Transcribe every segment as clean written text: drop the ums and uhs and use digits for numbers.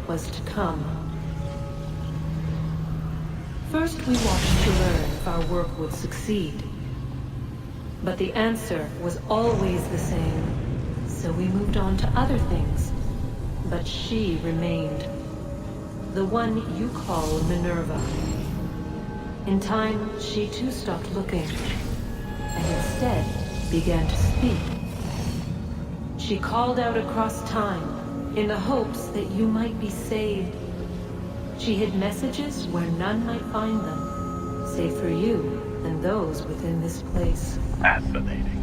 was to come. First, we watched to learn if our work would succeed. But the answer was always the same, so we moved on to other things. But she remained. The one you call Minerva. In time, she too stopped looking, and instead began to speak. She called out across time, in the hopes that you might be saved. She hid messages where none might find them, save for you and those within this place. Fascinating.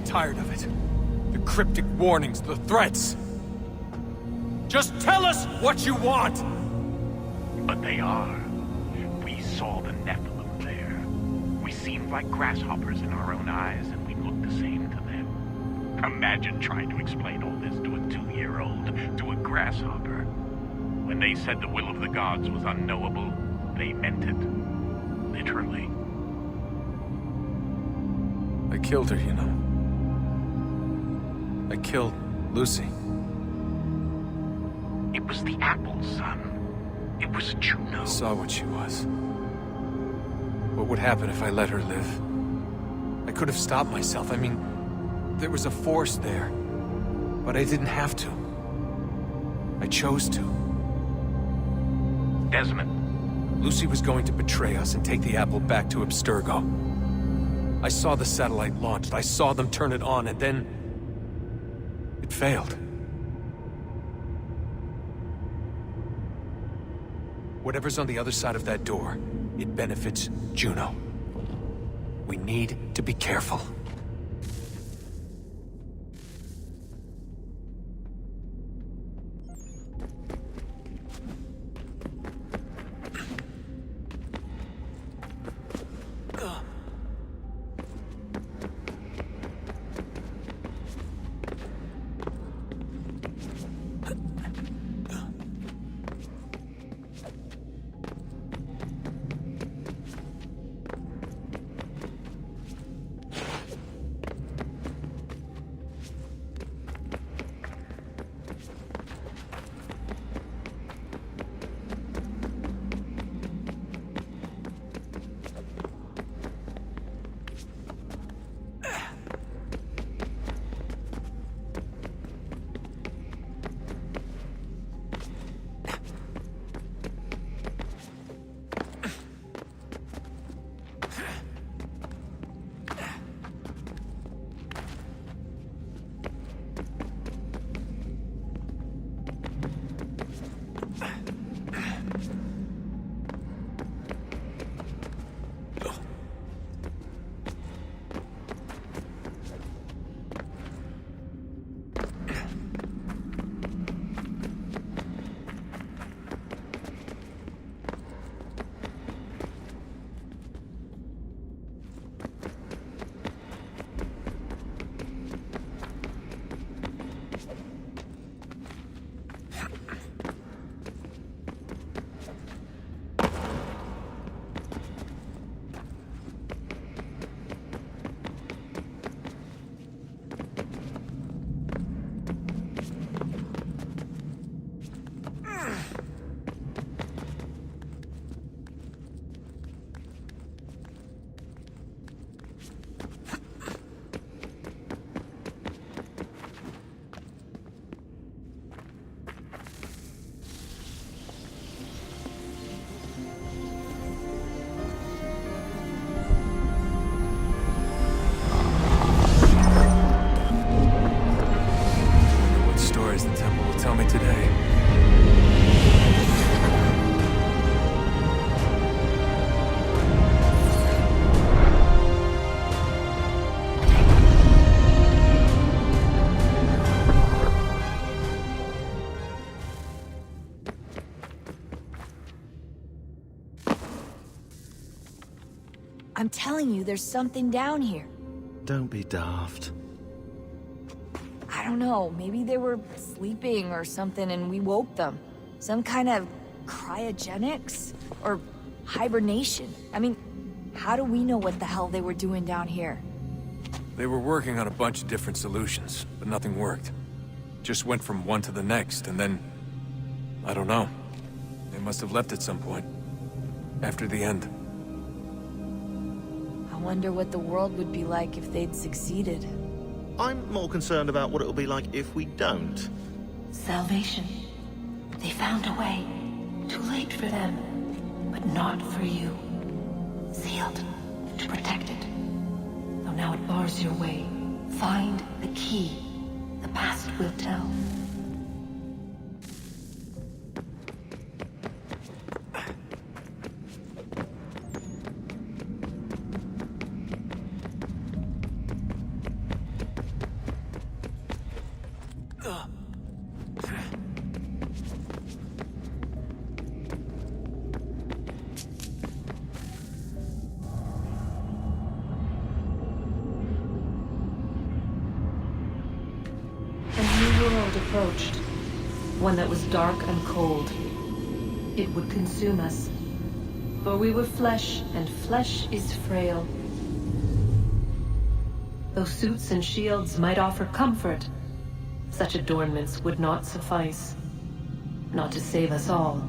Tired of it. The cryptic warnings, the threats. Just tell us what you want! But they are. We saw the Nephilim there. We seemed like grasshoppers in our own eyes, and we looked the same to them. Imagine trying to explain all this to a 2-year-old, to a grasshopper. When they said the will of the gods was unknowable, they meant it. Literally. I killed her, you know. I killed Lucy. It was the apple, son. It was Juno. I saw what she was. What would happen if I let her live? I could have stopped myself. I mean, there was a force there. But I didn't have to. I chose to. Desmond. Lucy was going to betray us and take the apple back to Abstergo. I saw the satellite launched. I saw them turn it on, and then... it failed. Whatever's on the other side of that door, it benefits Juno. We need to be careful. I'm telling you, there's something down here. Don't be daft. I don't know, maybe they were sleeping or something and we woke them. Some kind of cryogenics? Or hibernation. I mean, how do we know what the hell they were doing down here? They were working on a bunch of different solutions, but nothing worked. Just went from one to the next, and then... I don't know. They must have left at some point. After the end. I wonder what the world would be like if they'd succeeded. I'm more concerned about what it'll be like if we don't. Salvation. They found a way. Too late for them, but not for you. Sealed to protect it. Though now it bars your way. Find the key. The past will tell. Approached. One that was dark and cold. It would consume us. For we were flesh, and flesh is frail. Though suits and shields might offer comfort, such adornments would not suffice. Not to save us all.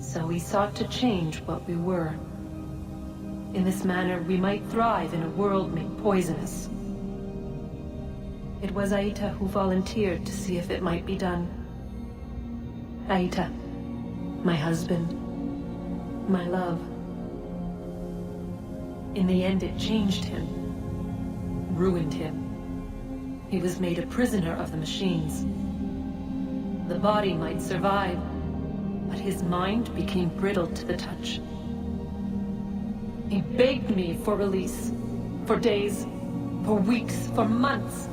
So we sought to change what we were. In this manner, we might thrive in a world made poisonous. It was Aita who volunteered to see if it might be done. Aita, my husband, my love. In the end, it changed him, ruined him. He was made a prisoner of the machines. The body might survive, but his mind became brittle to the touch. He begged me for release, for days, for weeks, for months.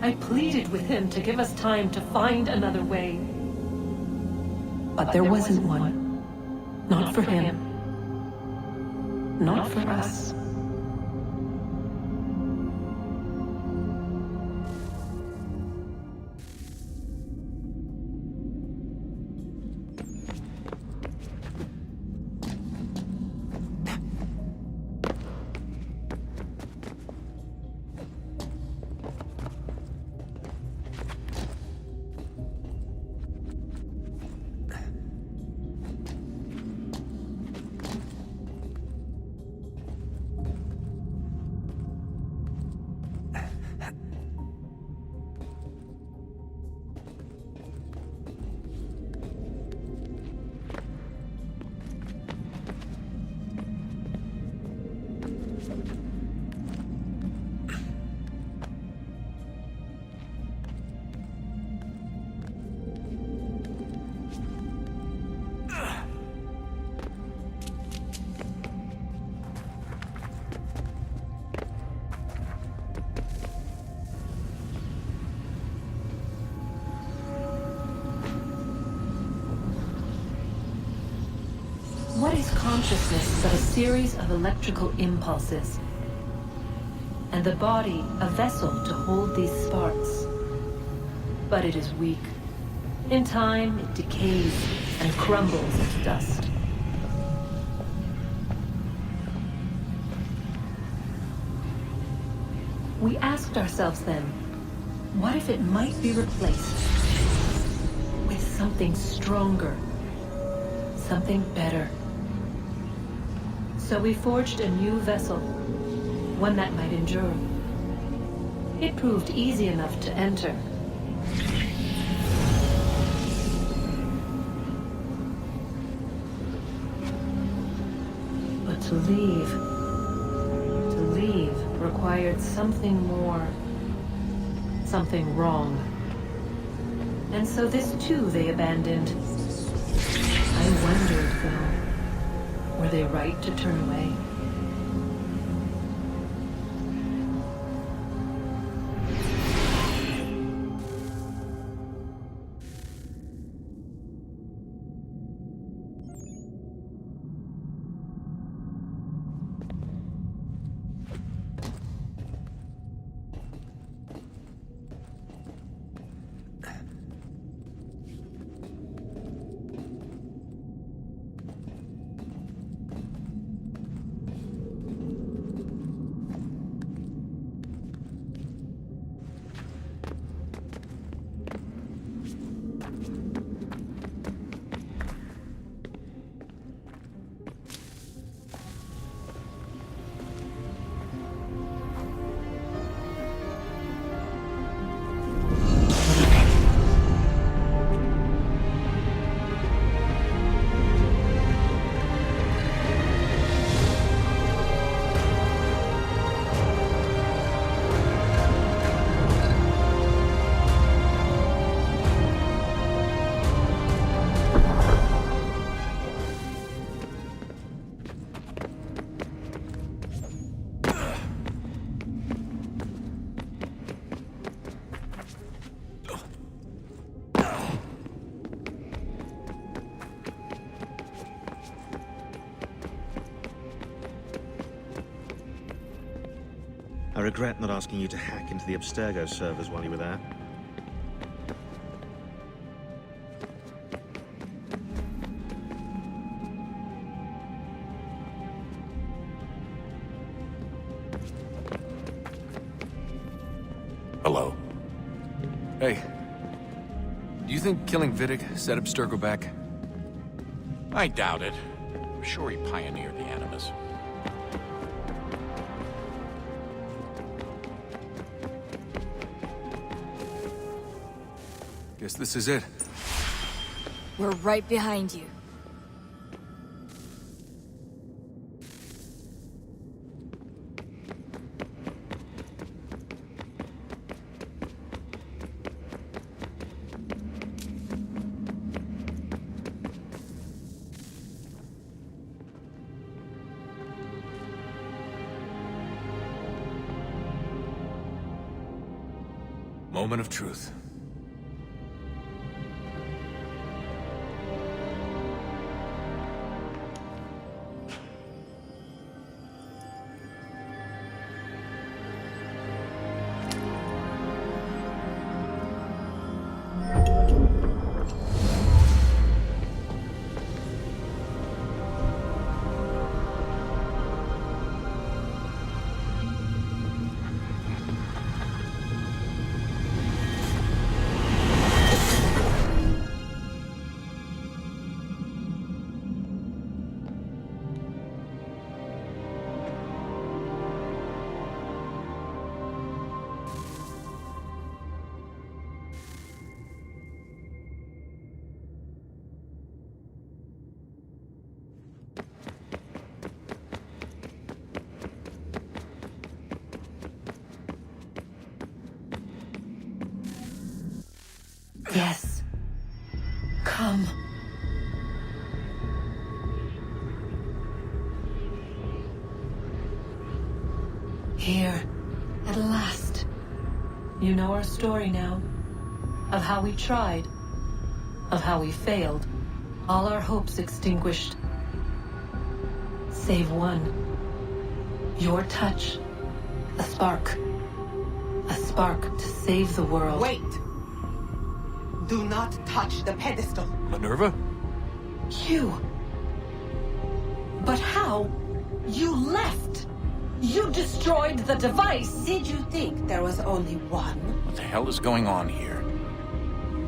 I pleaded with him to give us time to find another way. But there wasn't one. Not for him. Not for us. What is consciousness but a series of electrical impulses? And the body a vessel to hold these sparks. But it is weak. In time, it decays and crumbles into dust. We asked ourselves then, what if it might be replaced with something stronger, something better? So we forged a new vessel, one that might endure. It proved easy enough to enter. But to leave required something more, something wrong. And so this too they abandoned. I wondered, though, were they right to turn away? regret not asking you to hack into the Abstergo servers while you were there. Hello. Hey. Do you think killing Vidic set Abstergo back? I doubt it. I'm sure he pioneered the Animus. Guess this is it. We're right behind you. Moment of truth. Yes. Come. Here, at last. You know our story now. Of how we tried. Of how we failed. All our hopes extinguished. Save one. Your touch. A spark. A spark to save the world. Wait! Do not touch the pedestal. Minerva? You. But how? You left. You destroyed the device. Did you think there was only one? What the hell is going on here?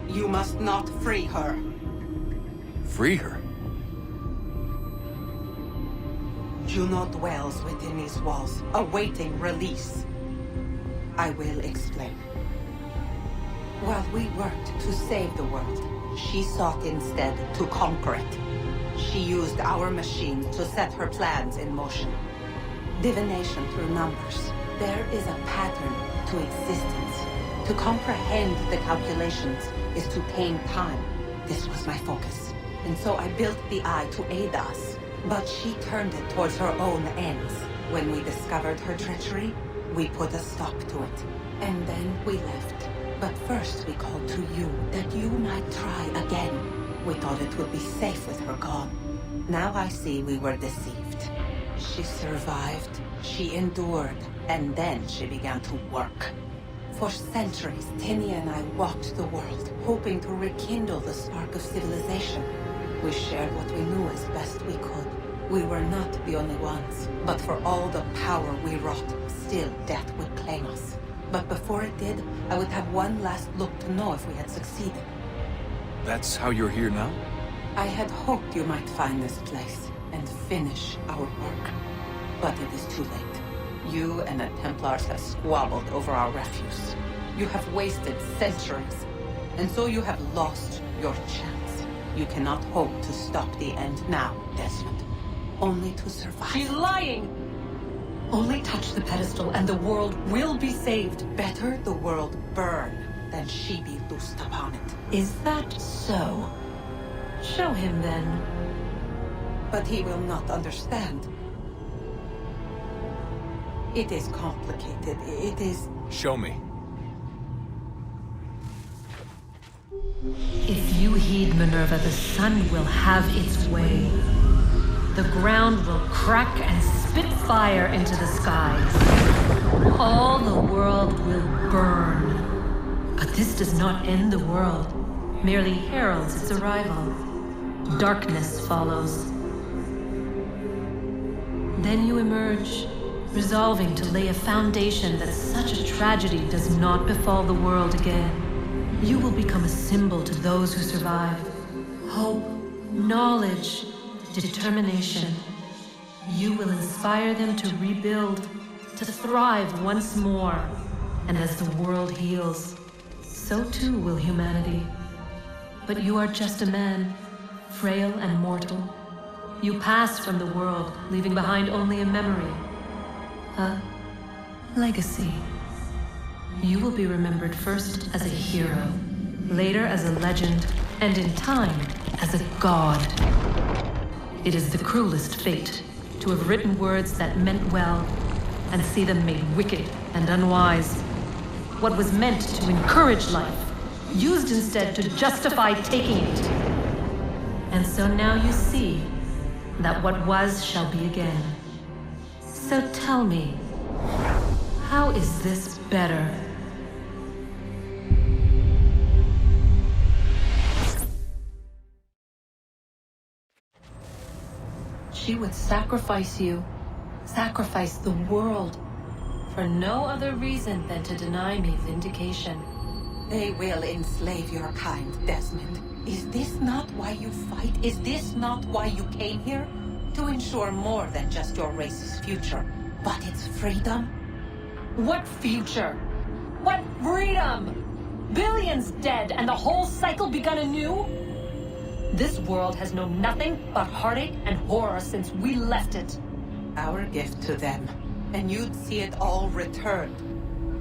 You must not free her. Free her? Juno dwells within these walls, awaiting release. I will explain. While we worked to save the world, she sought instead to conquer it. She used our machine to set her plans in motion. Divination through numbers. There is a pattern to existence. To comprehend the calculations is to tame time. This was my focus. And so I built the eye to aid us. But she turned it towards her own ends. When we discovered her treachery, we put a stop to it. And then we left. But first we called to you, that you might try again. We thought it would be safe with her gone. Now I see we were deceived. She survived, she endured, and then she began to work. For centuries, Tinny and I walked the world, hoping to rekindle the spark of civilization. We shared what we knew as best we could. We were not the only ones, but for all the power we wrought, still death would claim us. But before it did, I would have one last look to know if we had succeeded. That's how you're here now? I had hoped you might find this place and finish our work. But it is too late. You and the Templars have squabbled over our refuse. You have wasted centuries, and so you have lost your chance. You cannot hope to stop the end now, Desmond. Only to survive. She's lying! Only touch the pedestal and the world will be saved. Better the world burn than she be loosed upon it. Is that so? Show him then. But he will not understand. It is complicated. It is... Show me. If you heed Minerva, the sun will have its way. The ground will crack and spit fire into the skies. All the world will burn. But this does not end the world, merely heralds its arrival. Darkness follows. Then you emerge, resolving to lay a foundation that such a tragedy does not befall the world again. You will become a symbol to those who survive. Hope, knowledge, determination. You will inspire them to rebuild, to thrive once more. And as the world heals, so too will humanity. But you are just a man, frail and mortal. You pass from the world, leaving behind only a memory. A legacy. You will be remembered first as a hero, later as a legend, and in time, as a god. It is the cruelest fate to have written words that meant well, and see them made wicked and unwise. What was meant to encourage life, used instead to justify taking it. And so now you see that what was shall be again. So tell me, how is this better? She would sacrifice you, sacrifice the world, for no other reason than to deny me vindication. They will enslave your kind, Desmond. Is this not why you fight? Is this not why you came here? To ensure more than just your race's future, but its freedom? What future? What freedom? Billions dead and the whole cycle begun anew? This world has known nothing but heartache and horror since we left it. Our gift to them, and you'd see it all returned.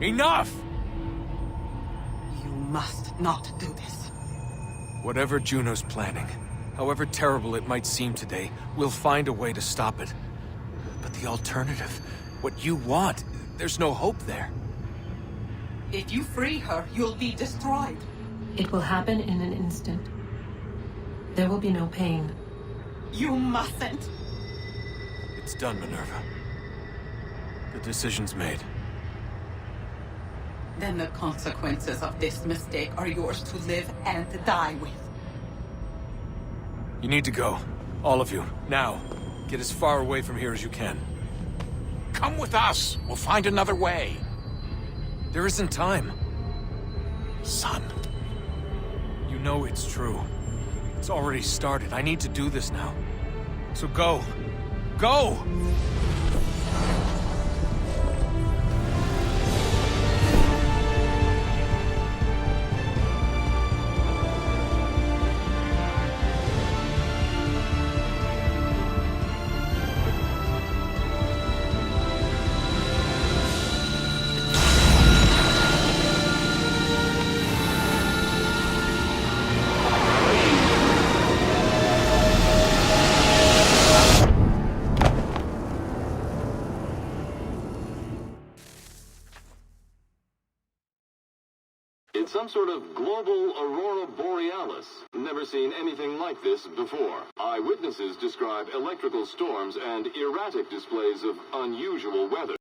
Enough! You must not do this. Whatever Juno's planning, however terrible it might seem today, we'll find a way to stop it. But the alternative, what you want, there's no hope there. If you free her, you'll be destroyed. It will happen in an instant. There will be no pain. You mustn't. It's done, Minerva. The decision's made. Then the consequences of this mistake are yours to live and die with. You need to go. All of you. Now. Get as far away from here as you can. Come with us. We'll find another way. There isn't time. Son. You know it's true. It's already started. I need to do this now. So go. Go! It's some sort of global aurora borealis. Never seen anything like this before. Eyewitnesses describe electrical storms and erratic displays of unusual weather.